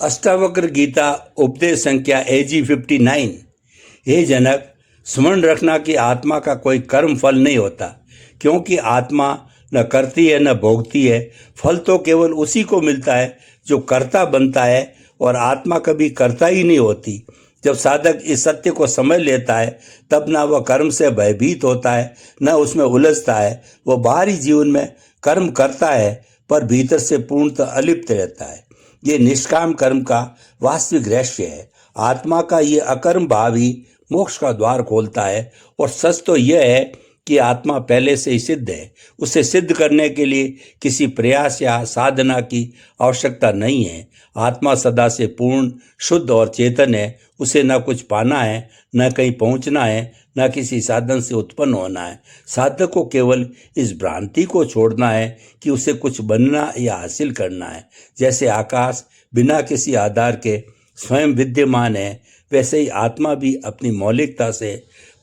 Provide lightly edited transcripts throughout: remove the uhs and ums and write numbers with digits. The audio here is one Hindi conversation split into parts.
अष्टावक्र गीता उपदेश संख्या AG59। हे जनक, स्मरण रखना कि आत्मा का कोई कर्म फल नहीं होता, क्योंकि आत्मा न करती है न भोगती है। फल तो केवल उसी को मिलता है जो कर्ता बनता है, और आत्मा कभी कर्ता ही नहीं होती। जब साधक इस सत्य को समझ लेता है, तब ना वह कर्म से भयभीत होता है न उसमें उलझता है। वह बाहरी जीवन में कर्म करता है, पर भीतर से पूर्णतः अलिप्त रहता है। ये निष्काम कर्म का वास्तविक रहस्य है। आत्मा का ये अकर्म भाव ही मोक्ष का द्वार खोलता है। और सच तो यह है कि आत्मा पहले से ही सिद्ध है। उसे सिद्ध करने के लिए किसी प्रयास या साधना की आवश्यकता नहीं है। आत्मा सदा से पूर्ण, शुद्ध और चेतन है। उसे न कुछ पाना है, न कहीं पहुंचना है, न किसी साधन से उत्पन्न होना है। साधक को केवल इस भ्रांति को छोड़ना है कि उसे कुछ बनना या हासिल करना है। जैसे आकाश बिना किसी आधार के स्वयं विद्यमान है, वैसे ही आत्मा भी अपनी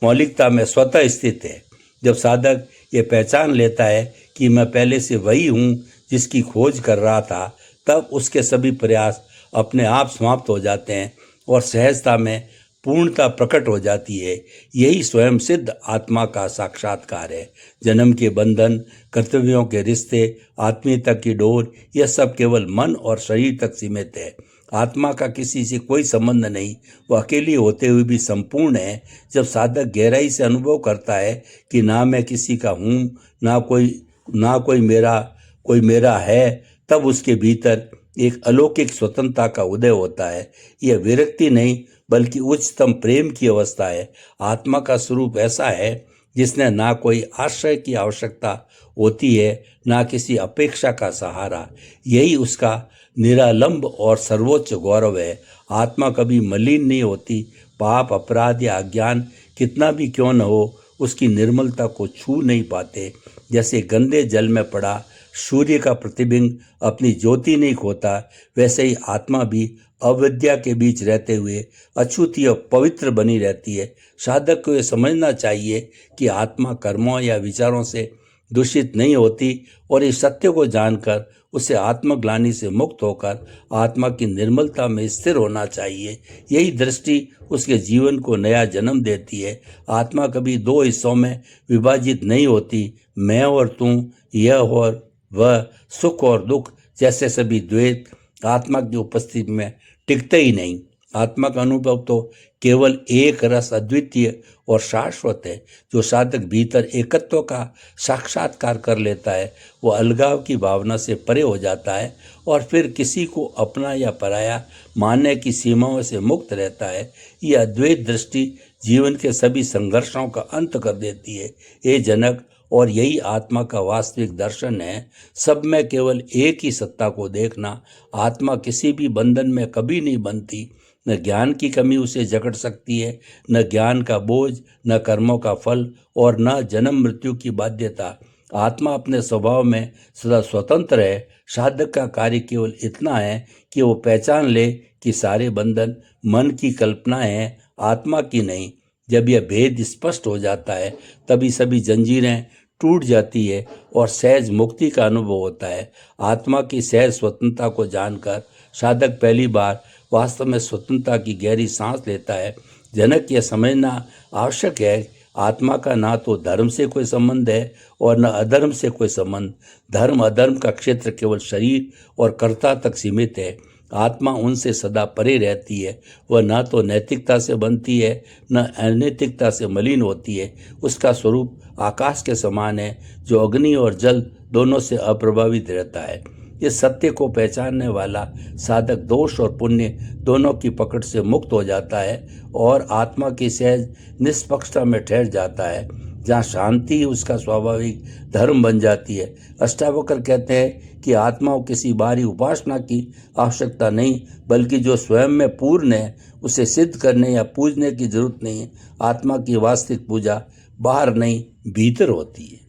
मौलिकता में स्वतः स्थित है। जब साधक ये पहचान लेता है कि मैं पहले से वही हूँ जिसकी खोज कर रहा था, तब उसके सभी प्रयास अपने आप समाप्त हो जाते हैं और सहजता में पूर्णता प्रकट हो जाती है। यही स्वयं सिद्ध आत्मा का साक्षात्कार है। जन्म के बंधन, कर्तव्यों के रिश्ते, आत्मीयता की डोर, यह सब केवल मन और शरीर तक सीमित है। आत्मा का किसी से कोई संबंध नहीं, वह अकेली होते हुए भी संपूर्ण है। जब साधक गहराई से अनुभव करता है कि ना मैं किसी का हूँ, ना कोई मेरा है, तब उसके भीतर एक अलौकिक स्वतंत्रता का उदय होता है। यह विरक्ति नहीं, बल्कि उच्चतम प्रेम की अवस्था है। आत्मा का स्वरूप ऐसा है जिसने ना कोई आश्रय की आवश्यकता होती है, ना किसी अपेक्षा का सहारा। यही उसका निरालंब और सर्वोच्च गौरव है। आत्मा कभी मलिन नहीं होती। पाप, अपराध या अज्ञान कितना भी क्यों न हो, उसकी निर्मलता को छू नहीं पाते। जैसे गंदे जल में पड़ा सूर्य का प्रतिबिंब अपनी ज्योति नहीं खोता, वैसे ही आत्मा भी अविद्या के बीच रहते हुए अछूती और पवित्र बनी रहती है। साधक को यह समझना चाहिए कि आत्मा कर्मों या विचारों से दूषित नहीं होती, और इस सत्य को जानकर उसे आत्मग्लानि से मुक्त होकर आत्मा की निर्मलता में स्थिर होना चाहिए। यही दृष्टि उसके जीवन को नया जन्म देती है। आत्मा कभी दो हिस्सों में विभाजित नहीं होती। मैं और तू, यह और वह, सुख और दुख जैसे सभी द्वैत आत्मा की उपस्थिति में टिकते ही नहीं। आत्मा का अनुभव तो केवल एक रस अद्वितीय और शाश्वत है। जो साधक भीतर एकत्व का साक्षात्कार कर लेता है, वो अलगाव की भावना से परे हो जाता है और फिर किसी को अपना या पराया मानने की सीमाओं से मुक्त रहता है। यह अद्वैत दृष्टि जीवन के सभी संघर्षों का अंत कर देती है। हे जनक, और यही आत्मा का वास्तविक दर्शन है। सब में केवल एक ही सत्ता को देखना। आत्मा किसी भी बंधन में कभी नहीं बनती। न ज्ञान की कमी उसे जकड़ सकती है, न ज्ञान का बोझ, न कर्मों का फल, और न जन्म मृत्यु की बाध्यता। आत्मा अपने स्वभाव में सदा स्वतंत्र है। साधक का कार्य केवल इतना है कि वो पहचान ले कि सारे बंधन मन की कल्पना है, आत्मा की नहीं। जब यह भेद स्पष्ट हो जाता है, तभी सभी जंजीरें टूट जाती है और सहज मुक्ति का अनुभव होता है। आत्मा की सहज स्वतंत्रता को जानकर साधक पहली बार वास्तव में स्वतंत्रता की गहरी सांस लेता है। जनक, यह समझना आवश्यक है, आत्मा का ना तो धर्म से कोई संबंध है और न अधर्म से कोई संबंध। धर्म अधर्म का क्षेत्र केवल शरीर और कर्ता तक सीमित है। आत्मा उनसे सदा परे रहती है। वह न तो नैतिकता से बनती है, न अनैतिकता से मलिन होती है। उसका स्वरूप आकाश के समान है, जो अग्नि और जल दोनों से अप्रभावित रहता है। इस सत्य को पहचानने वाला साधक दोष और पुण्य दोनों की पकड़ से मुक्त हो जाता है और आत्मा की सहज निष्पक्षता में ठहर जाता है, जहाँ शांति उसका स्वाभाविक धर्म बन जाती है। अष्टावक्र कहते हैं कि आत्मा को किसी बाहरी उपासना की आवश्यकता नहीं, बल्कि जो स्वयं में पूर्ण है उसे सिद्ध करने या पूजने की जरूरत नहीं है। आत्मा की वास्तविक पूजा बाहर नहीं, भीतर होती है।